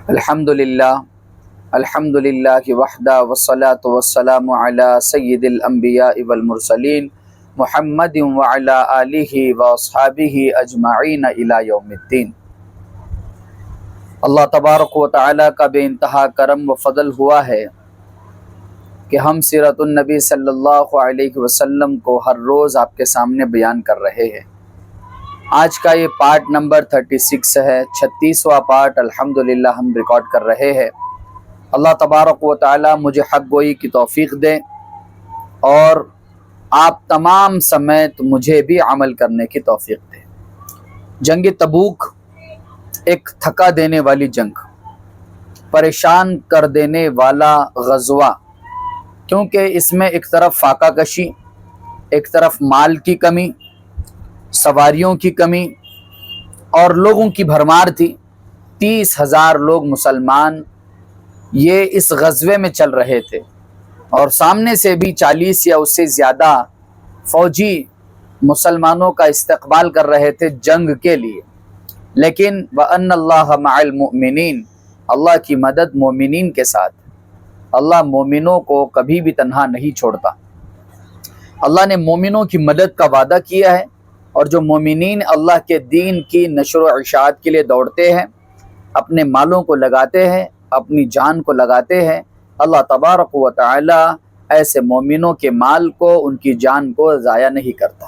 الحمدللہ الحمدللہ وحدہ والصلاة والسلام علی سید الانبیاء والمرسلین محمد وعلی آلہ واصحابہ اجمعین الی یوم الدین۔ اللہ تبارک و تعالیٰ کا بے انتہا کرم و فضل ہوا ہے کہ ہم سیرت النبی صلی اللہ علیہ وسلم کو ہر روز آپ کے سامنے بیان کر رہے ہیں۔ آج کا یہ پارٹ نمبر 36 ہے، 36واں پارٹ الحمدللہ ہم ریکارڈ کر رہے ہیں۔ اللہ تبارک و تعالی مجھے حق گوئی کی توفیق دے اور آپ تمام سمیت مجھے بھی عمل کرنے کی توفیق دے۔ جنگ تبوک ایک تھکا دینے والی جنگ، پریشان کر دینے والا غزوہ، کیونکہ اس میں ایک طرف فاقہ کشی، ایک طرف مال کی کمی، سواریوں کی کمی اور لوگوں کی بھرمار تھی۔ 30,000 لوگ مسلمان یہ اس غزوے میں چل رہے تھے اور سامنے سے بھی 40 یا اس سے زیادہ فوجی مسلمانوں کا استقبال کر رہے تھے جنگ کے لیے، لیکن وَأَنَّ اللَّهَ مَعَ الْمُؤْمِنِينَ، اللہ کی مدد مومنین کے ساتھ۔ اللہ مومنوں کو کبھی بھی تنہا نہیں چھوڑتا۔ اللہ نے مومنوں کی مدد کا وعدہ کیا ہے، اور جو مومنین اللہ کے دین کی نشر و اشاعت کے لیے دوڑتے ہیں، اپنے مالوں کو لگاتے ہیں، اپنی جان کو لگاتے ہیں، اللہ تبارک و تعالی ایسے مومنوں کے مال کو، ان کی جان کو ضائع نہیں کرتا۔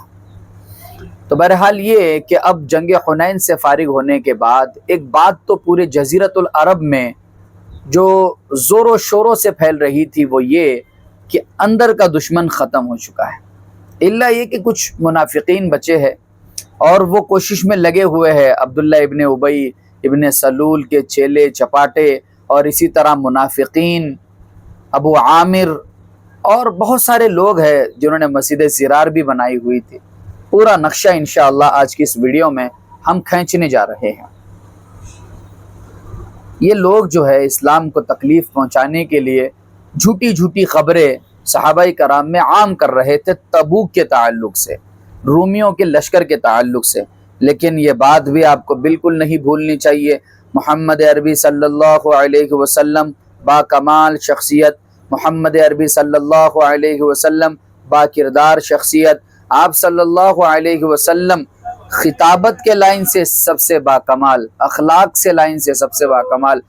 تو بہرحال یہ کہ اب جنگ حنین سے فارغ ہونے کے بعد ایک بات تو پورے جزیرۃ العرب میں جو زور و شوروں سے پھیل رہی تھی وہ یہ کہ اندر کا دشمن ختم ہو چکا ہے، الا یہ کہ کچھ منافقین بچے ہیں اور وہ کوشش میں لگے ہوئے ہیں۔ عبداللہ ابن ابی ابن سلول کے چیلے چپاٹے اور اسی طرح منافقین، ابو عامر اور بہت سارے لوگ ہیں جنہوں نے مسجد زرار بھی بنائی ہوئی تھی۔ پورا نقشہ انشاءاللہ آج کی اس ویڈیو میں ہم کھینچنے جا رہے ہیں۔ یہ لوگ جو ہے اسلام کو تکلیف پہنچانے کے لیے جھوٹی جھوٹی خبریں صحابہ کرام میں عام کر رہے تھے تبوک کے تعلق سے، رومیوں کے لشکر کے تعلق سے، لیکن یہ بات بھی آپ کو بالکل نہیں بھولنی چاہیے۔ محمد عربی صلی اللہ علیہ وسلم با کمال شخصیت، محمد عربی صلی اللہ علیہ وسلم با کردار شخصیت، آپ صلی اللہ علیہ وسلم خطابت کے لائن سے سب سے با کمال، اخلاق سے لائن سے سب سے با کمال،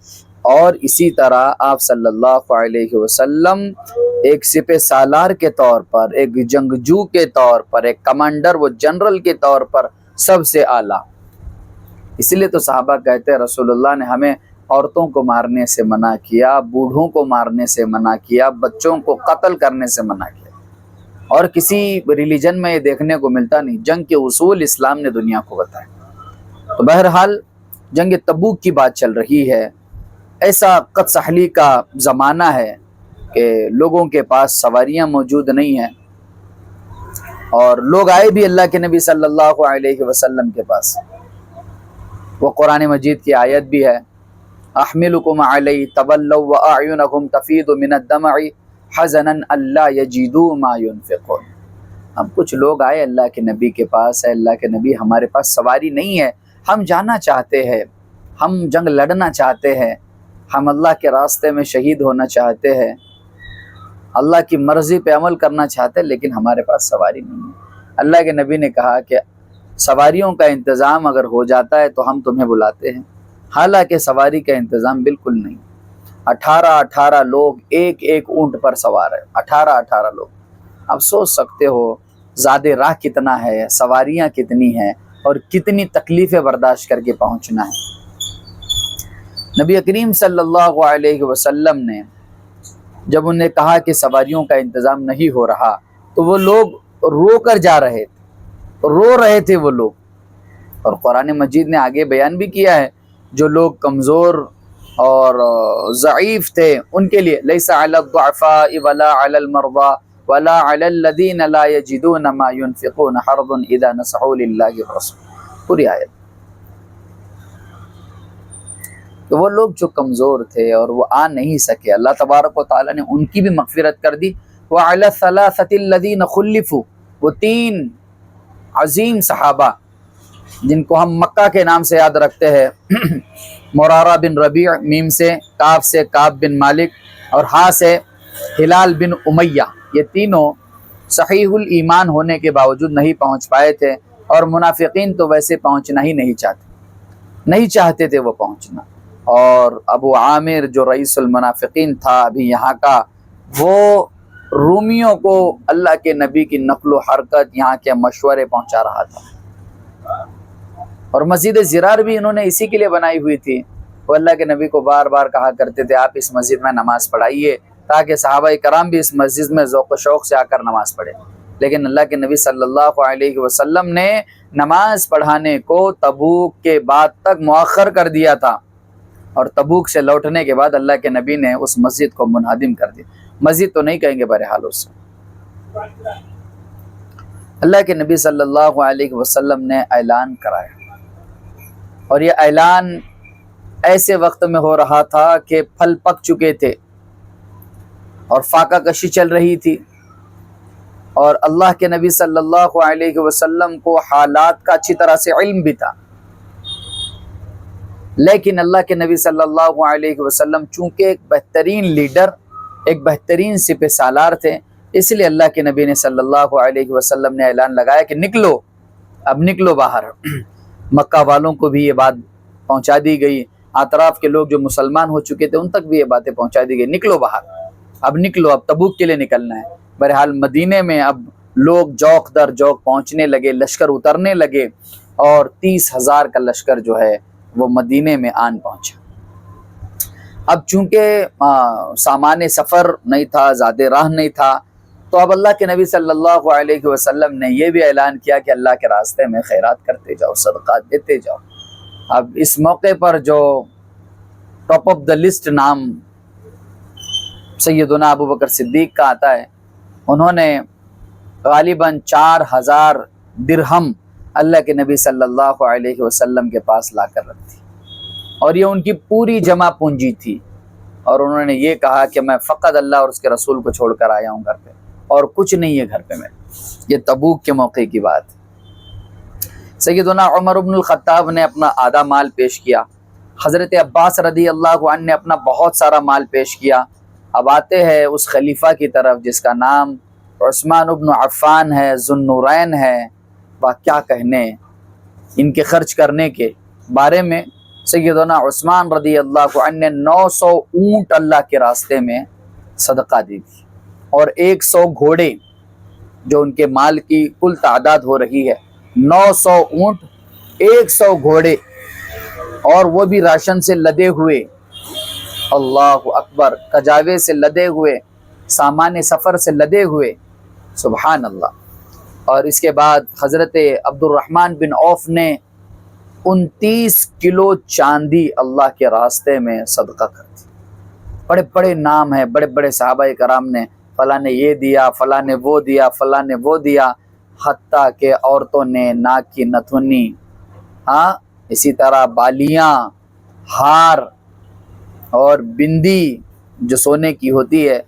اور اسی طرح آپ صلی اللہ علیہ وسلم ایک سپہ سالار کے طور پر، ایک جنگجو کے طور پر، ایک کمانڈر و جنرل کے طور پر سب سے اعلیٰ۔ اس لیے تو صحابہ کہتے ہیں رسول اللہ نے ہمیں عورتوں کو مارنے سے منع کیا، بوڑھوں کو مارنے سے منع کیا، بچوں کو قتل کرنے سے منع کیا، اور کسی ریلیجن میں یہ دیکھنے کو ملتا نہیں۔ جنگ کے اصول اسلام نے دنیا کو بتائے۔ تو بہرحال جنگ تبوک کی بات چل رہی ہے۔ ایسا قد سحلی کا زمانہ ہے کہ لوگوں کے پاس سواریاں موجود نہیں ہیں، اور لوگ آئے بھی اللہ کے نبی صلی اللہ علیہ وسلم کے پاس۔ وہ قرآن مجید کی آیت بھی ہے، احملکم علی تولوا واعینکم تفیض من الدمع حزنا الا یجدوا ما ينفقون۔ اب کچھ لوگ آئے اللہ کے نبی کے پاس، ہے اللہ کے نبی ہمارے پاس سواری نہیں ہے، ہم جانا چاہتے ہیں، ہم جنگ لڑنا چاہتے ہیں، ہم اللہ کے راستے میں شہید ہونا چاہتے ہیں، اللہ کی مرضی پہ عمل کرنا چاہتے ہیں، لیکن ہمارے پاس سواری نہیں ہے۔ اللہ کے نبی نے کہا کہ سواریوں کا انتظام اگر ہو جاتا ہے تو ہم تمہیں بلاتے ہیں، حالانکہ سواری کا انتظام بالکل نہیں۔ 18 لوگ ایک ایک اونٹ پر سوار ہیں، 18 لوگ۔ اب سوچ سکتے ہو زیادہ راہ کتنا ہے، سواریاں کتنی ہیں، اور کتنی تکلیفیں برداشت کر کے پہنچنا ہے۔ نبی کریم صلی اللہ علیہ وسلم نے جب انہیں کہا کہ سواریوں کا انتظام نہیں ہو رہا تو وہ لوگ رو کر جا رہے تھے، رو رہے تھے وہ لوگ۔ اور قرآن مجید نے آگے بیان بھی کیا ہے جو لوگ کمزور اور ضعیف تھے ان کے لیے لیس علی الضعفاء ولا علی المرضى ولا علی الذین لا یجدون ما ينفقون حرج اذا نصحوا للہ ورسولہ، پوری آیت۔ کہ وہ لوگ جو کمزور تھے اور وہ آ نہیں سکے، اللہ تبارک و تعالیٰ نے ان کی بھی مغفرت کر دی۔ وَعَلَى الثَّلَاثَةِ الَّذِينَ خُلِّفُوا، وہ 3 عظیم صحابہ جن کو ہم مکہ کے نام سے یاد رکھتے ہیں، مرارہ بن ربیع، میم سے، کاف سے کعب بن مالک، اور ہا سے ہلال بن امیہ، یہ تینوں صحیح الایمان ہونے کے باوجود نہیں پہنچ پائے تھے، اور منافقین تو ویسے پہنچنا ہی نہیں چاہتے تھے وہ پہنچنا۔ اور ابو عامر جو رئیس المنافقین تھا ابھی یہاں کا، وہ رومیوں کو اللہ کے نبی کی نقل و حرکت، یہاں کے مشورے پہنچا رہا تھا۔ اور مسجد زرار بھی انہوں نے اسی کے لیے بنائی ہوئی تھی، وہ اللہ کے نبی کو بار بار کہا کرتے تھے آپ اس مسجد میں نماز پڑھائیے، تاکہ صحابہ کرام بھی اس مسجد میں ذوق و شوق سے آ کر نماز پڑھے۔ لیکن اللہ کے نبی صلی اللہ علیہ وسلم نے نماز پڑھانے کو تبوک کے بعد تک مؤخر کر دیا تھا، اور تبوک سے لوٹنے کے بعد اللہ کے نبی نے اس مسجد کو منہدم کر دیا۔ مسجد تو نہیں کہیں گے بہرحال اس سے۔ اللہ کے نبی صلی اللہ علیہ وسلم نے اعلان کرایا، اور یہ اعلان ایسے وقت میں ہو رہا تھا کہ پھل پک چکے تھے اور فاقہ کشی چل رہی تھی، اور اللہ کے نبی صلی اللہ علیہ وسلم کو حالات کا اچھی طرح سے علم بھی تھا، لیکن اللہ کے نبی صلی اللہ علیہ وسلم چونکہ ایک بہترین لیڈر، ایک بہترین سپہ سالار تھے، اس لیے اللہ کے نبی نے صلی اللہ علیہ وسلم نے اعلان لگایا کہ نکلو، اب نکلو باہر۔ مکہ والوں کو بھی یہ بات پہنچا دی گئی، اطراف کے لوگ جو مسلمان ہو چکے تھے ان تک بھی یہ باتیں پہنچا دی گئی، نکلو باہر، اب نکلو، اب تبوک کے لیے نکلنا ہے۔ بہرحال مدینے میں اب لوگ جوق در جوق پہنچنے لگے، لشکر اترنے لگے، اور 30,000 کا لشکر جو ہے وہ مدینے میں آن پہنچا۔ اب چونکہ سامان سفر نہیں تھا، زیادہ راہ نہیں تھا، تو اب اللہ کے نبی صلی اللہ علیہ وسلم نے یہ بھی اعلان کیا کہ اللہ کے راستے میں خیرات کرتے جاؤ، صدقات دیتے جاؤ۔ اب اس موقع پر جو ٹاپ آف دا لسٹ نام سیدنا ابو بکر صدیق کا آتا ہے، انہوں نے غالباً 4,000 درہم اللہ کے نبی صلی اللہ علیہ وسلم کے پاس لا کر رکھ دی، اور یہ ان کی پوری جمع پونجی تھی، اور انہوں نے یہ کہا کہ میں فقط اللہ اور اس کے رسول کو چھوڑ کر آیا ہوں گھر پہ، اور کچھ نہیں ہے گھر پہ میرے۔ یہ تبوک کے موقع کی بات۔ سیدنا عمر بن الخطاب نے اپنا آدھا مال پیش کیا، حضرت عباس رضی اللہ عنہ نے اپنا بہت سارا مال پیش کیا۔ اب آتے ہیں اس خلیفہ کی طرف جس کا نام عثمان بن عفان ہے، ذو النورین ہے۔ وہ کیا کہنے ان کے خرچ کرنے کے بارے میں۔ سیدنا عثمان رضی اللہ عنہ نے 900 اونٹ اللہ کے راستے میں صدقہ دی تھی، اور 100 گھوڑے، جو ان کے مال کی کل تعداد ہو رہی ہے 900 اونٹ، 100 گھوڑے، اور وہ بھی راشن سے لدے ہوئے، اللہ اکبر، کجاوے سے لدے ہوئے، سامان سفر سے لدے ہوئے، سبحان اللہ۔ اور اس کے بعد حضرت عبد الرحمن بن عوف نے 29 کلو چاندی اللہ کے راستے میں صدقہ کر دی۔ بڑے بڑے نام ہیں، بڑے بڑے صحابہ کرام نے، فلاں نے یہ دیا، فلاں نے وہ دیا، فلاں نے وہ دیا، حتیٰ کہ عورتوں نے ناک کی نتھنی، اسی طرح بالیاں، ہار اور بندی جو سونے کی ہوتی ہے،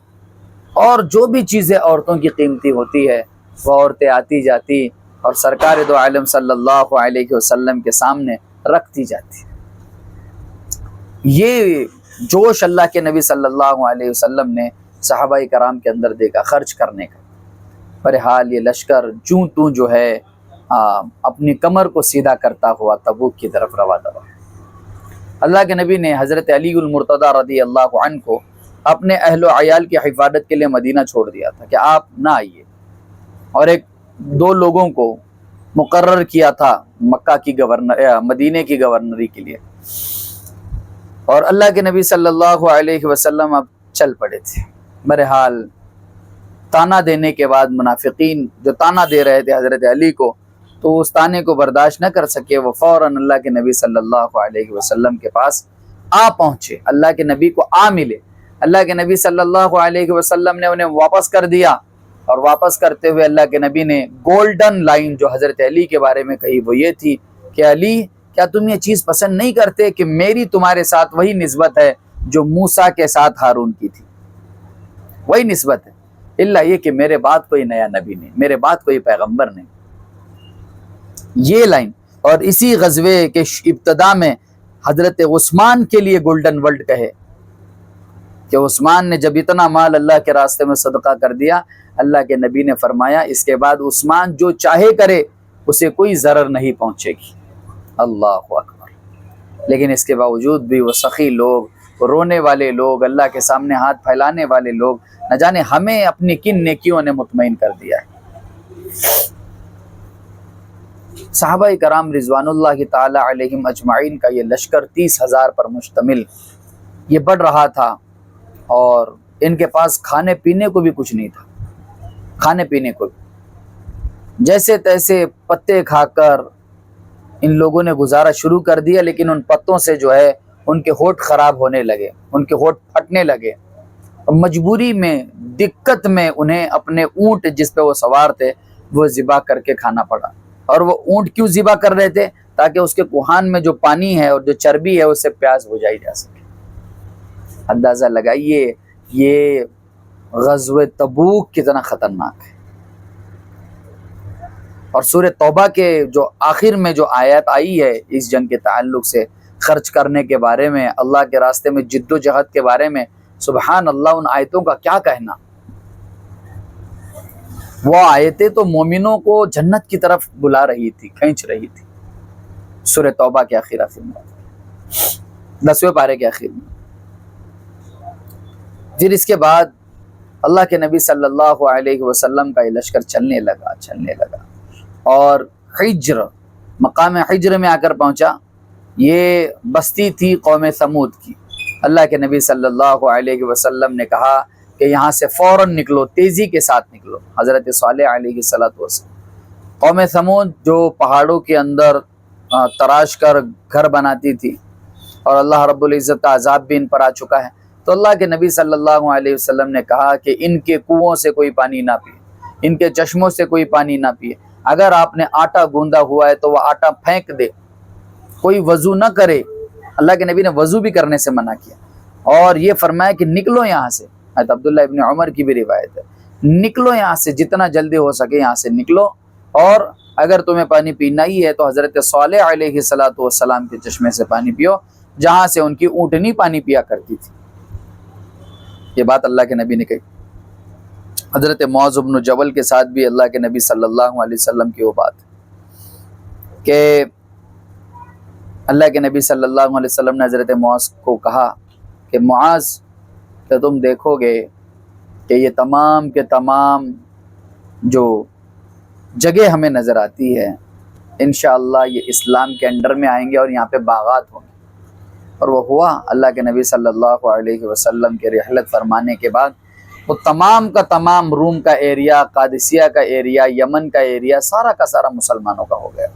اور جو بھی چیزیں عورتوں کی قیمتی ہوتی ہے، وہ عورتیں آتی جاتی اور سرکار دو عالم صلی اللہ علیہ وسلم کے سامنے رکھتی جاتی۔ یہ جوش اللہ کے نبی صلی اللہ علیہ وسلم نے صحابہ کرام کے اندر دیکھا خرچ کرنے کا۔ بہرحال یہ لشکر جوں توں جو ہے اپنی کمر کو سیدھا کرتا ہوا تبوک کی طرف روا دوا۔ اللہ کے نبی نے حضرت علی المرتضی رضی اللہ عنہ کو اپنے اہل و عیال کی حفاظت کے لیے مدینہ چھوڑ دیا تھا کہ آپ نہ آئیے، اور 2 لوگوں کو مقرر کیا تھا مکہ کی مدینے کی گورنری کے لیے، اور اللہ کے نبی صلی اللہ علیہ وسلم اب چل پڑے تھے۔ بہرحال تانا دینے کے بعد منافقین جو تانا دے رہے تھے حضرت علی کو، تو اس تانے کو برداشت نہ کر سکے، وہ فوراً اللہ کے نبی صلی اللہ علیہ وسلم کے پاس آ پہنچے، اللہ کے نبی کو آ ملے۔ اللہ کے نبی صلی اللہ علیہ وسلم نے انہیں واپس کر دیا، اور واپس کرتے ہوئے اللہ کے نبی نے گولڈن لائن جو حضرت علی کے بارے میں کہی، وہ یہ تھی کہ علی، کیا تم یہ چیز پسند نہیں کرتے کہ میری تمہارے ساتھ وہی نسبت ہے جو موسیٰ کے ساتھ ہارون کی تھی؟ وہی نسبت ہے، اللہ یہ کہ میرے بعد کوئی نیا نبی نہیں، میرے بعد کوئی پیغمبر نہیں۔ یہ لائن، اور اسی غزوے کے ابتدا میں حضرت عثمان کے لیے گولڈن ورڈ کہے کہ عثمان نے جب اتنا مال اللہ کے راستے میں صدقہ کر دیا، اللہ کے نبی نے فرمایا اس کے بعد عثمان جو چاہے کرے اسے کوئی ضرر نہیں پہنچے گی۔ اللہ اکبر۔ لیکن اس کے باوجود بھی وہ سخی لوگ، وہ رونے والے لوگ، اللہ کے سامنے ہاتھ پھیلانے والے لوگ، نہ جانے ہمیں اپنی کن نیکیوں نے مطمئن کر دیا ہے۔ صحابہ کرام رضوان اللہ تعالی علیہم اجمعین کا یہ لشکر 30,000 پر مشتمل یہ بڑھ رہا تھا، اور ان کے پاس کھانے پینے کو بھی کچھ نہیں تھا، کھانے پینے کو بھی جیسے تیسے پتے کھا کر ان لوگوں نے گزارا شروع کر دیا، لیکن ان پتوں سے جو ہے ان کے ہونٹ خراب ہونے لگے، ان کے ہونٹ پھٹنے لگے، اور مجبوری میں، دقت میں انہیں اپنے اونٹ جس پہ وہ سوار تھے وہ ذبح کر کے کھانا پڑا۔ اور وہ اونٹ کیوں ذبح کر رہے تھے؟ تاکہ اس کے کوہان میں جو پانی ہے اور جو چربی ہے اس سے پیاس بجھائی جا سکے۔ اندازہ لگائیے یہ غزوہ تبوک کتنا خطرناک ہے۔ اور سورہ توبہ کے جو آخر میں جو آیت آئی ہے اس جنگ کے تعلق سے، خرچ کرنے کے بارے میں، اللہ کے راستے میں جد و جہد کے بارے میں، سبحان اللہ، ان آیتوں کا کیا کہنا۔ وہ آیتیں تو مومنوں کو جنت کی طرف بلا رہی تھی، کھینچ رہی تھی۔ سورہ توبہ کے آخر میں 10ویں پارے کے آخر میں۔ پھر اس کے بعد اللہ کے نبی صلی اللہ علیہ وسلم کا یہ لشکر چلنے لگا اور حجر، مقام حجر میں آ کر پہنچا۔ یہ بستی تھی قوم ثمود کی۔ اللہ کے نبی صلی اللہ علیہ وسلم نے کہا کہ یہاں سے فوراً نکلو، تیزی کے ساتھ نکلو۔ حضرت صالح علیہ السلام، قوم ثمود جو پہاڑوں کے اندر تراش کر گھر بناتی تھی، اور اللہ رب العزت کا عذاب بھی ان پر آ چکا ہے، تو اللہ کے نبی صلی اللہ علیہ وسلم نے کہا کہ ان کے کنووں سے کوئی پانی نہ پیے، ان کے چشموں سے کوئی پانی نہ پیے۔ اگر آپ نے آٹا گوندا ہوا ہے تو وہ آٹا پھینک دے، کوئی وضو نہ کرے۔ اللہ کے نبی نے وضو بھی کرنے سے منع کیا، اور یہ فرمایا کہ نکلو یہاں سے۔ حضرت عبداللہ ابن عمر کی بھی روایت ہے، نکلو یہاں سے، جتنا جلدی ہو سکے یہاں سے نکلو، اور اگر تمہیں پانی پینا ہی ہے تو حضرت صالح علیہ السلام کے چشمے سے پانی پیو، جہاں سے ان کی اونٹنی پانی پیا کرتی تھی۔ یہ بات اللہ کے نبی نے کہی۔ حضرت معاذ بن جبل کے ساتھ بھی اللہ کے نبی صلی اللہ علیہ وسلم کی وہ بات کہ اللہ کے نبی صلی اللہ علیہ وسلم نے حضرت معاذ کو کہا کہ معاذ، کہ تم دیکھو گے کہ یہ تمام کے تمام جو جگہ ہمیں نظر آتی ہے انشاءاللہ یہ اسلام کے انڈر میں آئیں گے اور یہاں پہ باغات ہوں گے۔ اور وہ ہوا۔ اللہ کے نبی صلی اللہ علیہ وسلم کے رحلت فرمانے کے بعد وہ تمام کا تمام روم کا ایریا، قادسیہ کا ایریا، یمن کا ایریا، سارا کا سارا مسلمانوں کا ہو گیا،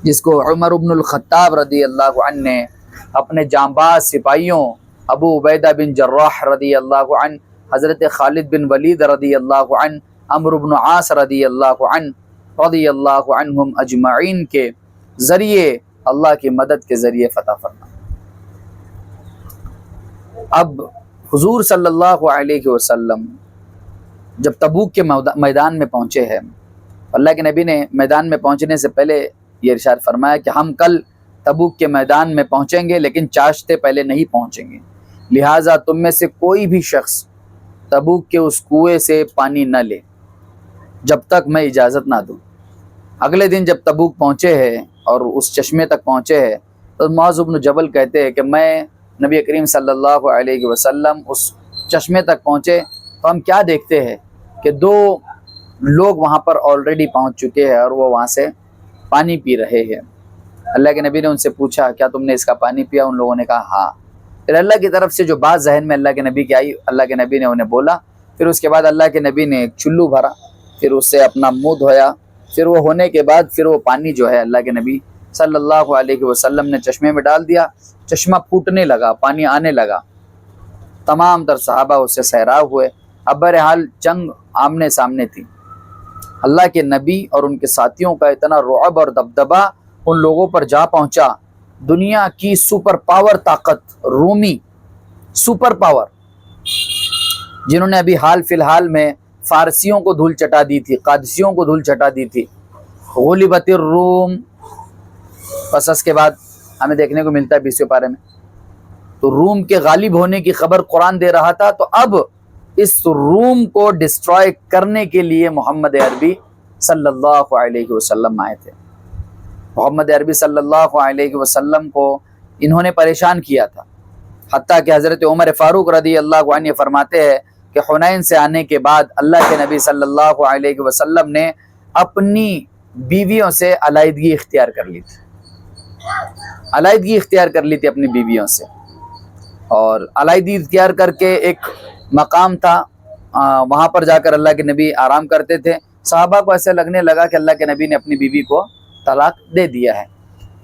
جس کو عمر بن الخطاب رضی اللہ عنہ نے اپنے جانباز سپاہیوں ابو عبیدہ بن جراح رضی اللہ عنہ، حضرت خالد بن ولید رضی اللہ عنہ، عمرو بن عاص رضی اللہ عنہ رضی اللہ عنہم اجمعین کے ذریعے، اللہ کی مدد کے ذریعے فتح فرما۔ اب حضور صلی اللہ علیہ وسلم جب تبوک کے میدان میں پہنچے ہیں، اللہ کے نبی نے میدان میں پہنچنے سے پہلے یہ ارشاد فرمایا کہ ہم کل تبوک کے میدان میں پہنچیں گے، لیکن چاشتے پہلے نہیں پہنچیں گے، لہٰذا تم میں سے کوئی بھی شخص تبوک کے اس کنویں سے پانی نہ لے جب تک میں اجازت نہ دوں۔ اگلے دن جب تبوک پہنچے ہیں اور اس چشمے تک پہنچے ہیں تو معاذ بن جبل کہتے ہیں کہ میں نبی کریم صلی اللہ علیہ وسلم اس چشمے تک پہنچے تو ہم کیا دیکھتے ہیں کہ دو لوگ وہاں پر آلریڈی پہنچ چکے ہیں اور وہ وہاں سے پانی پی رہے ہیں۔ اللہ کے نبی نے ان سے پوچھا کیا تم نے اس کا پانی پیا؟ ان لوگوں نے کہا ہاں۔ پھر اللہ کی طرف سے جو بات ذہن میں اللہ کے نبی کی آئی، اللہ کے نبی نے انہیں بولا۔ پھر اس کے بعد اللہ کے نبی نے ایک چلو بھرا، پھر اس سے اپنا منہ دھویا، پھر وہ ہونے کے بعد پھر وہ پانی جو ہے اللہ کے نبی صلی اللہ علیہ وسلم نے چشمے میں ڈال دیا، چشمہ پھوٹنے لگا، پانی آنے لگا، تمام تر صحابہ اس سے سیراب ہوئے۔ اب بہرحال جنگ آمنے سامنے تھی، اللہ کے نبی اور ان کے ساتھیوں کا اتنا رعب اور دبدبا ان لوگوں پر جا پہنچا۔ دنیا کی سپر پاور طاقت، رومی سپر پاور، جنہوں نے ابھی حال فی الحال میں فارسیوں کو دھول چٹا دی تھی، قادسیوں کو دھول چٹا دی تھی، غلبت الروم، پس اس کے بعد ہمیں دیکھنے کو ملتا ہے 20ویں پارے میں. تو روم کے غالب ہونے کی خبر قرآن دے رہا تھا، تو اب اس روم کو ڈسٹرائے کرنے کے لیے محمد عربی صلی اللہ علیہ وسلم آئے تھے. محمد عربی صلی اللہ علیہ وسلم کو انہوں نے پریشان کیا تھا، حتیٰ کہ حضرت عمر فاروق رضی اللہ عنہ فرماتے ہیں کہ حنین سے آنے کے بعد اللہ کے نبی صلی اللہ علیہ وسلم نے اپنی بیویوں سے علیحدگی اختیار کر لی تھی. علیحدگی اختیار کر لی تھی اپنی بیویوں سے، اور علیحدگی اختیار کر کے ایک مقام تھا، وہاں پر جا کر اللہ کے نبی آرام کرتے تھے. صحابہ کو ایسے لگنے لگا کہ اللہ کے نبی نے اپنی بیوی کو طلاق دے دیا ہے.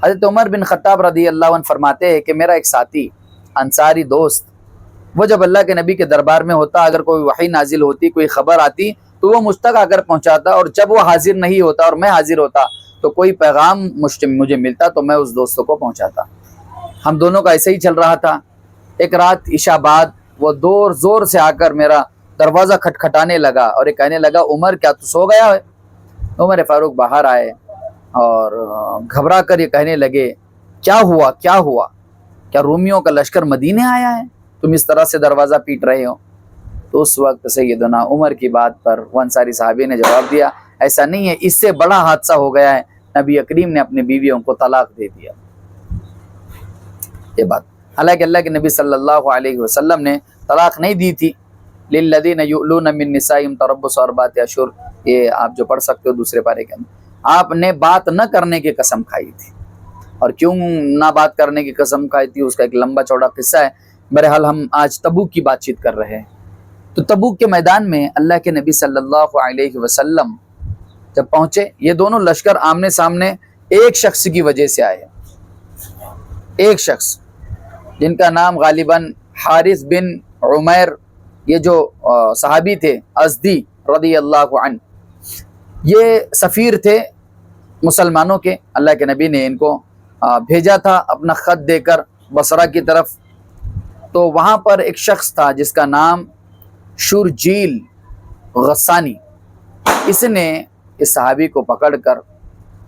حضرت عمر بن خطاب رضی اللہ عنہ فرماتے ہیں کہ میرا ایک ساتھی انصاری دوست، وہ جب اللہ کے نبی کے دربار میں ہوتا، اگر کوئی وحی نازل ہوتی، کوئی خبر آتی، تو وہ مجھ تک آ کر پہنچاتا، اور جب وہ حاضر نہیں ہوتا اور میں حاضر ہوتا تو کوئی پیغام مجھے ملتا تو میں اس دوستوں کو پہنچاتا. ہم دونوں کا ایسے ہی چل رہا تھا. ایک رات عشاء بعد وہ زور سے آ کر میرا دروازہ کھٹکھٹانے لگا اور یہ کہنے لگا، عمر کیا تو سو گیا ہے؟ عمر فاروق باہر آئے اور گھبرا کر یہ کہنے لگے، کیا ہوا کیا ہوا؟ کیا رومیوں کا لشکر مدینے آیا ہے؟ تم اس طرح سے دروازہ پیٹ رہے ہو؟ تو اس وقت سیدنا عمر کی بات پر وہ انصاری صحابی نے جواب دیا، ایسا نہیں ہے، اس سے بڑا حادثہ ہو گیا ہے، نبی کریم نے اپنی بیویوں کو طلاق دے دیا. یہ بات حالانکہ اللہ کے نبی صلی اللہ علیہ وسلم نے طلاق نہیں دی تھی. للذین یؤلون من نسائہم تربص اربعۃ اشہر، یہ آپ جو پڑھ سکتے ہو دوسرے پارے کے اندر. آپ نے بات نہ کرنے کی قسم کھائی تھی، اور کیوں نہ بات کرنے کی قسم کھائی تھی اس کا ایک لمبا چوڑا قصہ ہے. بہرحال ہم آج تبوک کی بات چیت کر رہے ہیں. تو تبوک کے میدان میں اللہ کے نبی صلی اللہ علیہ وسلم جب پہنچے، یہ دونوں لشکر آمنے سامنے ایک شخص کی وجہ سے آئے. ایک شخص جن کا نام غالباً حارث بن عمیر، یہ جو صحابی تھے ازدی رضی اللہ عنہ، یہ سفیر تھے مسلمانوں کے. اللہ کے نبی نے ان کو بھیجا تھا اپنا خط دے کر بصرہ کی طرف. تو وہاں پر ایک شخص تھا جس کا نام شرجیل غسانی، اس نے اس صحابی کو پکڑ کر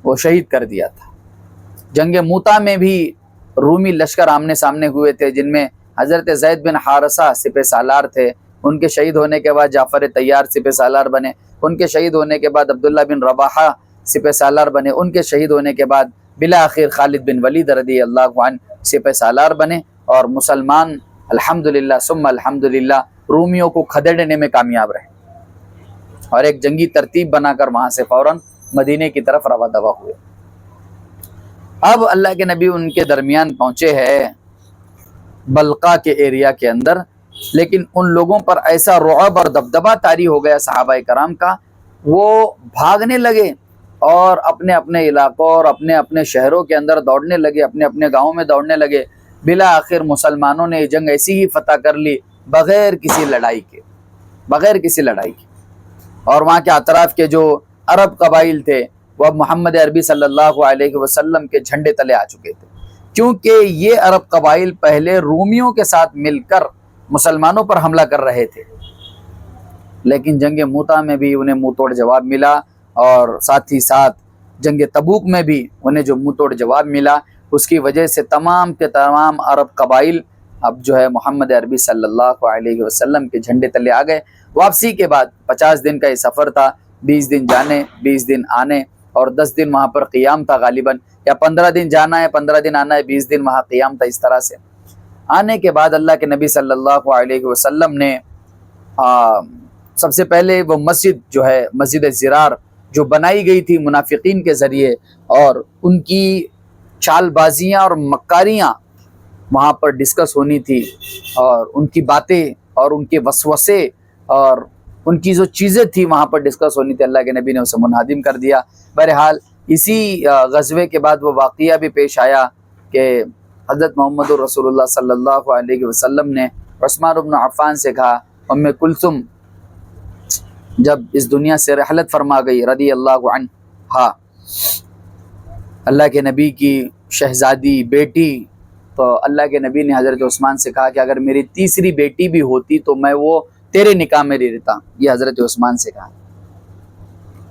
وہ شہید کر دیا تھا. جنگ موتا میں بھی رومی لشکر آمنے سامنے ہوئے تھے، جن میں حضرت زید بن حارثہ سپہ سالار تھے. ان کے شہید ہونے کے بعد جعفر طیار سپہ سالار بنے. ان کے شہید ہونے کے بعد عبداللہ بن رواحہ سپہ سالار بنے. ان کے شہید ہونے کے بعد بالآخر خالد بن ولید رضی اللہ عنہ سپہ سالار بنے. اور مسلمان الحمدللہ ثم الحمدللہ رومیوں کو کھدیڑنے میں کامیاب رہے، اور ایک جنگی ترتیب بنا کر وہاں سے فوراً مدینے کی طرف رواں دوا ہوئے. اب اللہ کے نبی ان کے درمیان پہنچے ہیں بلقا کے ایریا کے اندر، لیکن ان لوگوں پر ایسا رعب اور دبدبہ طاری ہو گیا صحابہ کرام کا، وہ بھاگنے لگے اور اپنے اپنے علاقوں اور اپنے اپنے شہروں کے اندر دوڑنے لگے، اپنے اپنے گاؤں میں دوڑنے لگے. بالآخر مسلمانوں نے یہ جنگ ایسی ہی فتح کر لی بغیر کسی لڑائی کے. اور وہاں کے اطراف کے جو عرب قبائل تھے وہ اب محمد عربی صلی اللہ علیہ وسلم کے جھنڈے تلے آ چکے تھے، کیونکہ یہ عرب قبائل پہلے رومیوں کے ساتھ مل کر مسلمانوں پر حملہ کر رہے تھے. لیکن جنگ موتا میں بھی انہیں منہ توڑ جواب ملا، اور ساتھ ہی ساتھ جنگ تبوک میں بھی انہیں جو منہ توڑ جواب ملا، اس کی وجہ سے تمام کے تمام عرب قبائل اب جو ہے محمد عربی صلی اللہ علیہ وسلم کے جھنڈے تلے آ گئے. واپسی کے بعد 50 دن کا یہ سفر تھا، 20 دن جانے 20 دن آنے، اور 10 دن وہاں پر قیام تھا غالباً، یا 15 دن جانا ہے 15 دن آنا ہے، 20 دن وہاں قیام تھا. اس طرح سے آنے کے بعد اللہ کے نبی صلی اللہ علیہ وسلم نے سب سے پہلے وہ مسجد جو ہے مسجد زرار جو بنائی گئی تھی منافقین کے ذریعے، اور ان کی چال بازیاں اور مکاریاں وہاں پر ڈسکس ہونی تھی، اور ان کی باتیں اور ان کے وسوسے اور ان کی جو چیزیں تھی وہاں پر ڈسکس ہونی تھی. اللہ کے نبی نے اسے منہدم کر دیا. بہرحال اسی غزوے کے بعد وہ واقعہ بھی پیش آیا کہ حضرت محمد رسول اللہ صلی اللہ علیہ وسلم نے عثمان بن عفان سے کہا، ام کلثوم جب اس دنیا سے رحلت فرما گئی رضی اللہ عنہا، اللہ کے نبی کی شہزادی بیٹی، تو اللہ کے نبی نے حضرت عثمان سے کہا کہ اگر میری تیسری بیٹی بھی ہوتی تو میں وہ تیرے نکاح میں رہتا. یہ حضرت عثمان سے کہا.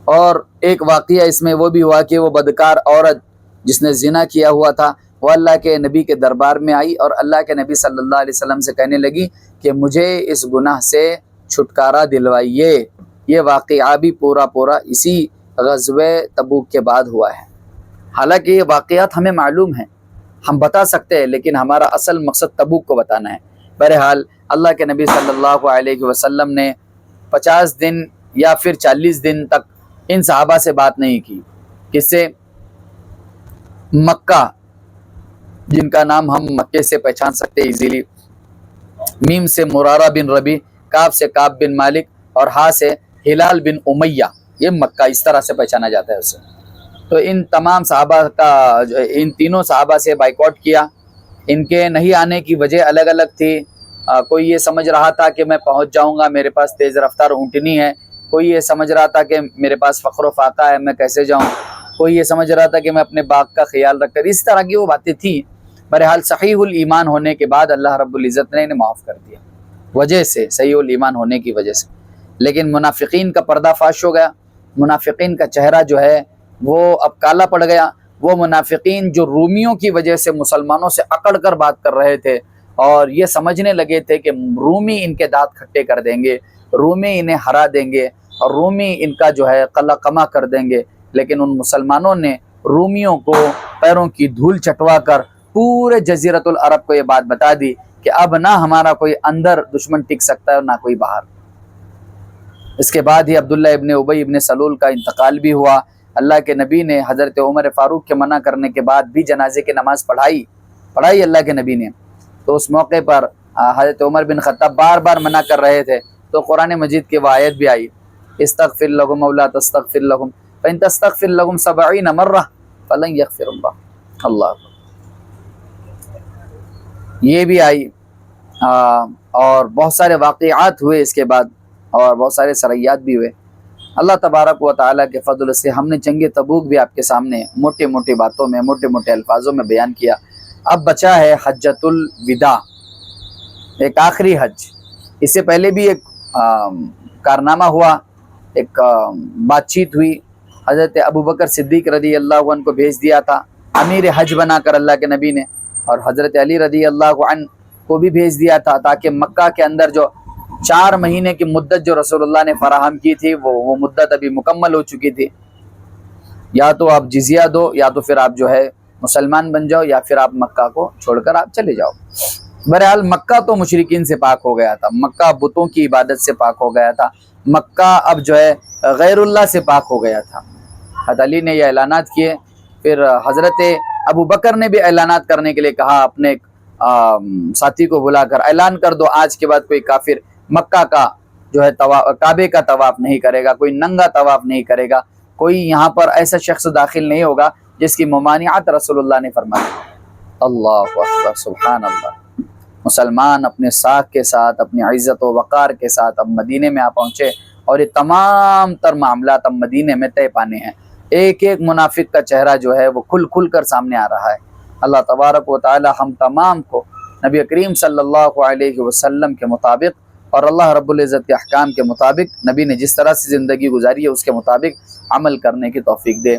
اور ایک واقعہ اس میں وہ بھی ہوا کہ وہ بدکار عورت جس نے زنا کیا ہوا تھا، وہ اللہ کے نبی کے دربار میں آئی اور اللہ کے نبی صلی اللہ علیہ وسلم سے کہنے لگی کہ مجھے اس گناہ سے چھٹکارا دلوائیے۔ یہ واقعہ بھی پورا اسی غزوہ تبوک کے بعد ہوا ہے۔ حالانکہ یہ واقعات ہمیں معلوم ہیں، ہم بتا سکتے ہیں، لیکن ہمارا اصل مقصد تبوک کو بتانا ہے۔ بہرحال اللہ کے نبی صلی اللہ علیہ وسلم نے 50 دن یا پھر 40 دن تک ان صحابہ سے بات نہیں کی۔ کس سے؟ مکہ، جن کا نام ہم مکے سے پہچان سکتے ایزیلی، میم سے مرارہ بن ربی، کاف سے کعب بن مالک اور ہا سے ہلال بن امیہ، یہ مکہ اس طرح سے پہچانا جاتا ہے اسے۔ تو ان تمام صحابہ کا، ان تینوں صحابہ سے بائیکاٹ کیا۔ ان کے نہیں آنے کی وجہ الگ الگ تھی۔ کوئی یہ سمجھ رہا تھا کہ میں پہنچ جاؤں گا، میرے پاس تیز رفتار اونٹنی ہے۔ کوئی یہ سمجھ رہا تھا کہ میرے پاس فخر و فاقہ ہے، میں کیسے جاؤں۔ کوئی یہ سمجھ رہا تھا کہ میں اپنے باغ کا خیال رکھ کر، اس طرح کی وہ باتیں تھیں۔ بہرحال صحیح الایمان ہونے کے بعد اللہ رب العزت نے انہیں معاف کر دیا، وجہ سے، صحیح الایمان ہونے کی وجہ سے۔ لیکن منافقین کا پردہ فاش ہو گیا، منافقین کا چہرہ جو ہے وہ اب کالا پڑ گیا۔ وہ منافقین جو رومیوں کی وجہ سے مسلمانوں سے اکڑ کر بات کر رہے تھے اور یہ سمجھنے لگے تھے کہ رومی ان کے دانت کھٹے کر دیں گے، رومی انہیں ہرا دیں گے اور رومی ان کا جو ہے قلع قمع کر دیں گے، لیکن ان مسلمانوں نے رومیوں کو پیروں کی دھول چٹوا کر پورے جزیرۃ العرب کو یہ بات بتا دی کہ اب نہ ہمارا کوئی اندر دشمن ٹک سکتا ہے اور نہ کوئی باہر۔ اس کے بعد ہی عبداللہ ابن ابی ابن سلول کا انتقال بھی ہوا۔ اللہ کے نبی نے حضرت عمر فاروق کے منع کرنے کے بعد بھی جنازے کی نماز پڑھائی اللہ کے نبی نے۔ تو اس موقع پر حضرت عمر بن خطاب بار بار منع کر رہے تھے، تو قرآن مجید کی وہ آیت بھی آئی، استغفر لهم او لا تستغفر لهم فان تستغفر لهم 70 مرہ فلن یغفر اللہ۔ اللہ یہ بھی آئی، اور بہت سارے واقعات ہوئے اس کے بعد، اور بہت سارے سریات بھی ہوئے۔ اللہ تبارک و تعالیٰ کے فضل سے ہم نے جنگ تبوک بھی آپ کے سامنے موٹے موٹے باتوں میں، موٹے موٹے الفاظوں میں بیان کیا۔ اب بچا ہے حجۃ الوداع، ایک آخری حج۔ اس سے پہلے بھی ایک کارنامہ ہوا، ایک بات چیت ہوئی۔ حضرت ابوبکر صدیق رضی اللہ عنہ کو بھیج دیا تھا امیر حج بنا کر اللہ کے نبی نے، اور حضرت علی رضی اللہ عنہ کو بھی بھیج دیا تھا، تاکہ مکہ کے اندر جو 4 مہینے کی مدت جو رسول اللہ نے فراہم کی تھی وہ مدت ابھی مکمل ہو چکی تھی۔ یا تو آپ جزیہ دو، یا تو پھر آپ جو ہے مسلمان بن جاؤ، یا پھر آپ مکہ کو چھوڑ کر آپ چلے جاؤ۔ بہرحال مکہ تو مشرکین سے پاک ہو گیا تھا، مکہ بتوں کی عبادت سے پاک ہو گیا تھا، مکہ اب جو ہے غیر اللہ سے پاک ہو گیا تھا۔ حضرت علی نے یہ اعلانات کیے، پھر حضرت ابو بکر نے بھی اعلانات کرنے کے لیے کہا، اپنے ساتھی کو بلا کر اعلان کر دو، آج کے بعد کوئی کافر مکہ کا جو ہے کعبے کا طواف نہیں کرے گا، کوئی ننگا طواف نہیں کرے گا، کوئی یہاں پر ایسا شخص داخل نہیں ہوگا جس کی ممانعت رسول اللہ نے فرمائی۔ اللہ اکبر، سبحان اللہ۔ مسلمان اپنے ساکھ کے ساتھ، اپنی عزت و وقار کے ساتھ اب مدینے میں آ پہنچے، اور یہ تمام تر معاملات اب مدینے میں طے پانے ہیں۔ ایک ایک منافق کا چہرہ جو ہے وہ کھل کر سامنے آ رہا ہے۔ اللہ تبارک و تعالی ہم تمام کو نبی کریم صلی اللہ علیہ وسلم کے مطابق اور اللہ رب العزت کے احکام کے مطابق، نبی نے جس طرح سے زندگی گزاری ہے اس کے مطابق عمل کرنے کی توفیق دے۔